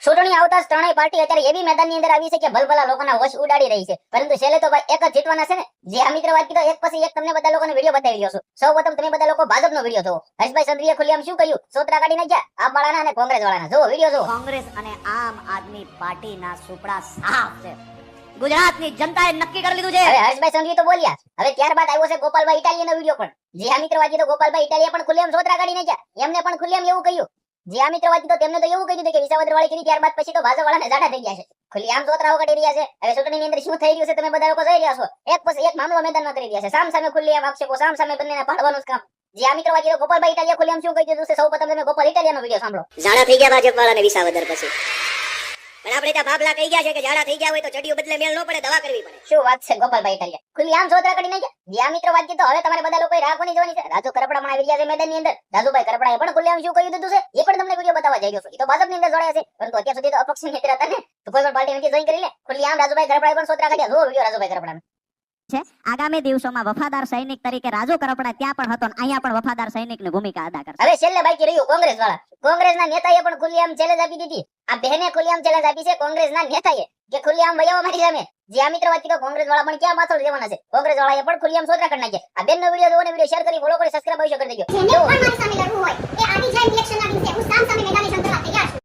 ચૂંટણી આવતા જ ત્રણેય પાર્ટી અત્યારે એવી મેદાનની અંદર આવી છે કે ભલભલા લોકોના હોશ ઉડાડી રહી છે, પરંતુ છેલ્લે તો ભાઈ એક જ જીતવાના છે ને. જે આ મિત્ર વાત કીધો એક પછી એક તમને બધા લોકોને વિડીયો બતાવી રહ્યો છું. સૌપ્રથમ તમે બધા લોકો ભાજપનો વિડીયો જોવો. હર્ષભાઈ સંઘવીએ ખુલ્લેઆમ શું કહ્યું? સોતરા કાઢી નાખ્યા આપ વાળાના અને કોંગ્રેસ વાળાના. જોવો વિડીયો જોવો. કોંગ્રેસ અને આમ આદમી પાર્ટીના સુપડા સાફ છે. ગુજરાતની જનતાએ નક્કી કરી લીધું છે. હવે હર્ષભાઈ સંઘવી તો બોલ્યા. હવે ત્યારબાદ આવ્યો છે ગોપાલભાઈ ઇટાલિયાનો વિડીયો પણ. જે આ મિત્ર વાત કીધો ગોપાલભાઈ ઇટાલિયા પણ ખુલ્લેઆમ સોતરા કાઢી નાખ્યા. એમને પણ ખુલ્લેઆમ એવું કહ્યું. જે આ મિત્ર વાત કીધો તેમને તો એવું કહ્યું કે વિસાવદર વાળી કરી ત્યારબાદ પછી તો ભાજપ વાળાને જાડા થઈ ગયા છે. ખુલ્લેઆમ સોતરાઓ કાઢી રહ્યા છે. હવે ચૂંટણીની અંદર શું થઈ રહ્યું છે તમે બધા લોકો જોઈ રહ્યા છો. એક પછી એક મામલો મેદાનમાં કરી રહ્યા છે. સામ સામે ખુલ્લેઆમ આક્ષેપો, સામ સામે બંનેને પાડવાનું જ કામ. જે આ મિત્ર વાત કીધો ગોપાલભાઈ ઇટાલિયા ખુલ્લેઆમ શું કહી દીધું છે. સૌપ્રથમ તમે ગોપાલ ઇટાલિયાનો વિડીયો સાંભળો. જાડા થઈ ગયા ભાજપ વાળાને વિસાવદર પછી. પણ આપણે ત્યાં ભાગલા કહી ગયા છે કે જાડા થઈ ગયા હોય તો ચડીઓ બદલે મેળ ન પડે, દવા કરવી પડે. શું વાત છે ગોપાલભાઈ ઇટાલિયા? ખુલ્લેઆમ સોતરા કાઢી નાખ્યા. જે આ મિત્ર વાત કીધો હવે તમારે બધા લોકોએ રાખવાની જોવાની છે. રાજુ કરપડા પણ આવી રહ્યા છે મેદાનની અંદર. રાજુભાઈ કરપડાએ પણ ખુલ્લેઆમ શું કહી દીધું છે એ પણ તમને વિડીયો બતાવવા જઈ રહ્યો છું. એ તો ભાજપની અંદર જોડાયા છે, પરંતુ અત્યાર સુધી તો અપક્ષની મિત્ર હતા ને, તો કોઈ પણ પાર્ટી નથી જોઈન કરી લે. ખુલ્લેઆમ રાજુભાઈ કરપડાએ પણ સોતરા કાઢ્યા. જો વિડીયો રાજુભાઈ કરપડાનો છે. આગામી દિવસોમાં વફાદાર સૈનિક તરીકે રાજુ કરપડા ત્યાં પણ હતો અને અહીંયા પણ વફાદાર સૈનિકની ભૂમિકા અદા કરશે. હવે છેલ્લે બાકી રહ્યું કોંગ્રેસ વાળા. કોંગ્રેસના નેતાએ પણ ખુલ્લેઆમ ચેલેન્જ આપી દીધી. આ બહેને ખુલ્લેઆમ ચેલેન્જ આપી છે કોંગ્રેસના નેતાએ કે ખુલ્લેઆમ વયાવા મારી સામે. જે આ મિત્ર વાત કીધો કોંગ્રેસ વાળા પણ ક્યાં પાછળ રહેવાના છે. કોંગ્રેસ વાળાએ પણ ખુલ્લેઆમ સોતરા કાઢી નાખ્યા. આ બેનનો વિડીયો જોવો ને વિડીયો શેર કરી ફોલો કરી સબસ્ક્રાઇબ અવશ્ય કરી દેજો. જેને પણ મારી સામે લડવું હોય એ આવી જાય ઇલેક્શનના દિવસે હું સામ સામે મેદાને સંતરવા તૈયાર છું.